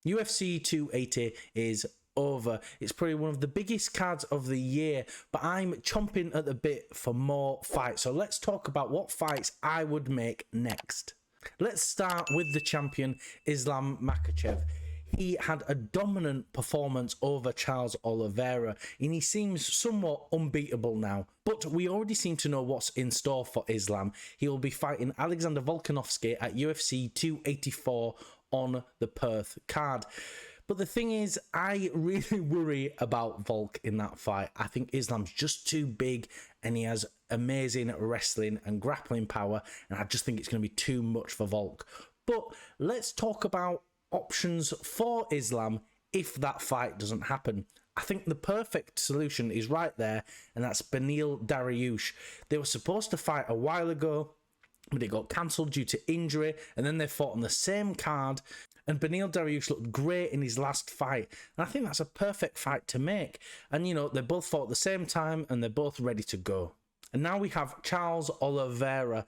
UFC 280 is over. It's probably one of the biggest cards of the year, but I'm chomping at the bit for more fights. So let's talk about what fights I would make next. Let's start with the champion, Islam Makhachev. He had a dominant performance over Charles Oliveira, and he seems somewhat unbeatable now. But we already seem to know what's in store for Islam. He will be fighting Alexander Volkanovski at UFC 284 on the Perth card. But the thing is, I really worry about Volk in that fight. I think Islam's just too big, and he has amazing wrestling and grappling power, and I just think it's going to be too much for Volk. But let's talk about options for Islam if that fight doesn't happen. I think the perfect solution is right there, and that's Beneil Dariush. They were supposed to fight a while ago, but it got cancelled due to injury, and then they fought on the same card, and Beneil Dariush looked great in his last fight, and I think that's a perfect fight to make. And you know, they both fought at the same time, and they're both ready to go. And now we have Charles Oliveira.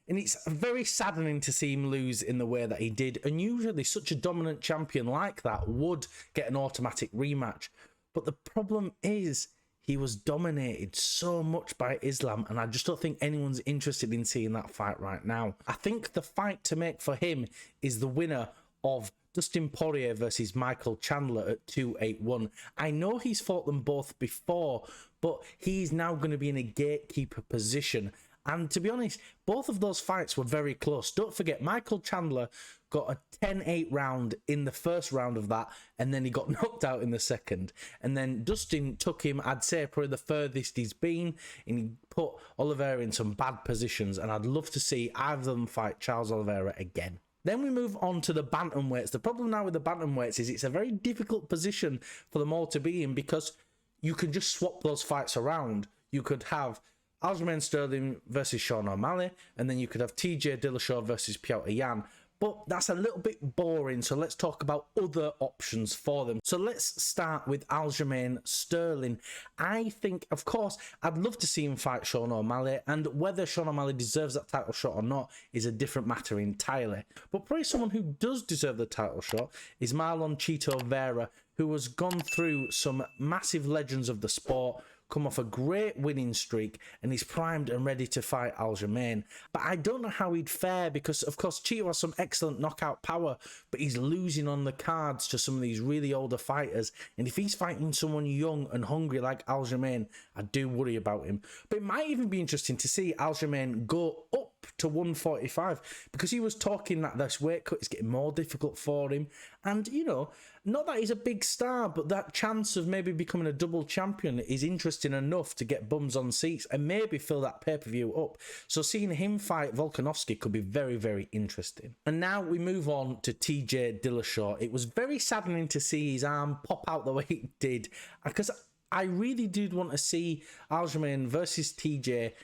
And it's very saddening to see him lose in the way that he did. And usually such a dominant champion like that would get an automatic rematch. But the problem is he was dominated so much by Islam. And I just don't think anyone's interested in seeing that fight right now. I think the fight to make for him is the winner of Dustin Poirier versus Michael Chandler at 281. I know he's fought them both before, but he's now going to be in a gatekeeper position. And to be honest, both of those fights were very close. Don't forget, Michael Chandler got a 10-8 round in the first round of that, and then he got knocked out in the second. And then Dustin took him, I'd say, probably the furthest he's been, and he put Oliveira in some bad positions. And I'd love to see either of them fight Charles Oliveira again. Then we move on to the bantamweights. The problem now with the bantamweights is it's a very difficult position for them all to be in, because you can just swap those fights around. You could have Aljamain Sterling versus Sean O'Malley, and then you could have TJ Dillashaw versus Petr Yan. But that's a little bit boring, so let's talk about other options for them. So let's start with Aljamain Sterling. I think, of course, I'd love to see him fight Sean O'Malley, and whether Sean O'Malley deserves that title shot or not is a different matter entirely. But probably someone who does deserve the title shot is Marlon Chito Vera, who has gone through some massive legends of the sport, come off a great winning streak, and he's primed and ready to fight Aljamain. But I don't know how he'd fare, because of course Chito has some excellent knockout power, but he's losing on the cards to some of these really older fighters, and if he's fighting someone young and hungry like Aljamain, I do worry about him. But it might even be interesting to see Aljamain go up to 145, because he was talking that this weight cut is getting more difficult for him, and you know, not that he's a big star, but that chance of maybe becoming a double champion is interesting enough to get bums on seats and maybe fill that pay-per-view up. So seeing him fight Volkanovski could be very, very interesting. And now we move on to TJ Dillashaw. It was very saddening to see his arm pop out the way it did, because I really did want to see Aljamain versus TJ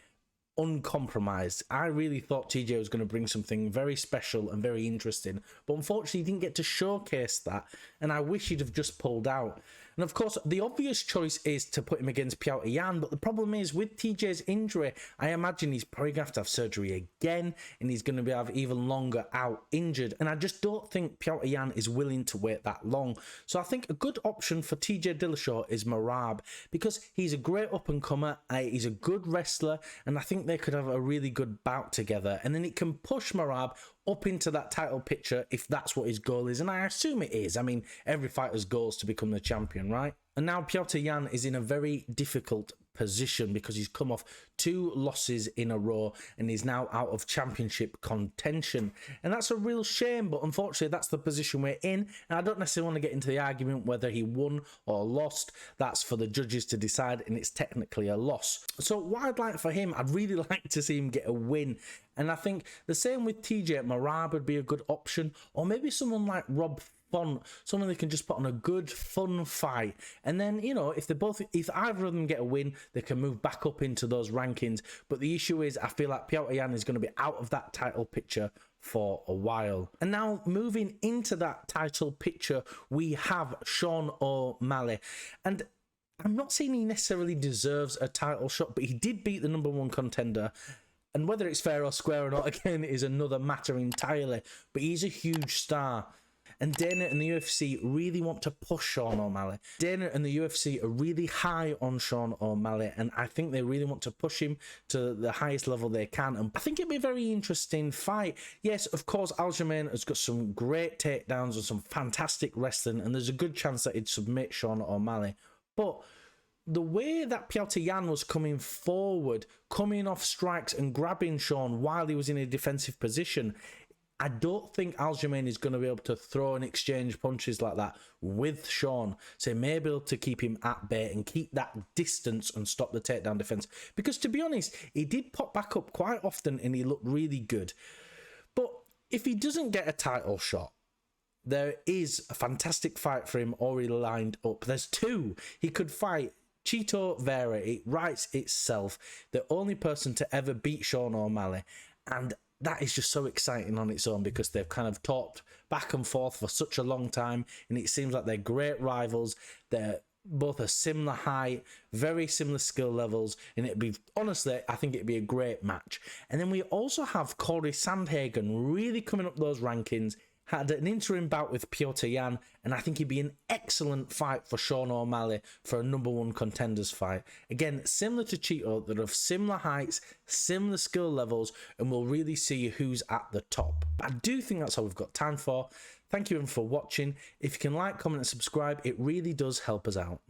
uncompromised. I really thought TJ was going to bring something very special and very interesting, but unfortunately he didn't get to showcase that, and I wish he'd have just pulled out. And of course, the obvious choice is to put him against Petr Yan, but the problem is with TJ's injury, I imagine he's probably going to have surgery again, and he's going to have even longer out injured, and I just don't think Petr Yan is willing to wait that long. So I think a good option for TJ Dillashaw is Merab, because he's a great up-and-comer, he's a good wrestler, and I think they could have a really good bout together, and then it can push Merab up into that title picture if that's what his goal is, and I assume it is. I mean, every fighter's goal is to become the champion, right? And now Petr Yan is in a very difficult position because he's come off 2 losses in a row and he's now out of championship contention, and that's a real shame, but unfortunately that's the position we're in, and I don't necessarily want to get into the argument whether he won or lost. That's for the judges to decide, and it's technically a loss. So what I'd like for him, I'd really like to see him get a win, and I think the same with TJ. Merab would be a good option, or maybe someone like Rob Font, someone they can just put on a good fun fight, and then, you know, if either of them get a win, they can move back up into those rankings. But the issue is, I feel like Petr Yan is going to be out of that title picture for a while. And now moving into that title picture, we have Sean O'Malley, and I'm not saying he necessarily deserves a title shot, but he did beat the #1 contender. And whether it's fair or square or not, again, is another matter entirely. But he's a huge star. and Dana and the UFC really want to push Sean O'Malley. Dana and the UFC are really high on Sean O'Malley, and I think they really want to push him to the highest level they can, and I think it'd be a very interesting fight. Yes, of course, Aljamain has got some great takedowns and some fantastic wrestling, and there's a good chance that he'd submit Sean O'Malley, but the way that Petr Yan was coming forward, coming off strikes and grabbing Sean while he was in a defensive position, I don't think Aljamain is going to be able to throw and exchange punches like that with Sean. So he may be able to keep him at bay and keep that distance and stop the takedown defense. Because to be honest, he did pop back up quite often and he looked really good. But if he doesn't get a title shot, there is a fantastic fight for him already lined up. There's two. He could fight Chito Vera. It writes itself, the only person to ever beat Sean O'Malley, and that is just so exciting on its own because they've kind of talked back and forth for such a long time, and it seems like they're great rivals. They're both a similar height, very similar skill levels, and it'd be, honestly, I think it'd be a great match. And then we also have Corey Sandhagen really coming up those rankings. Had an interim bout with Petr Yan, and I think he'd be an excellent fight for Sean O'Malley for a #1 contenders fight. Again, similar to Chito, they're of similar heights, similar skill levels, and we'll really see who's at the top. But I do think that's all we've got time for. Thank you everyone for watching. If you can like, comment, and subscribe, it really does help us out.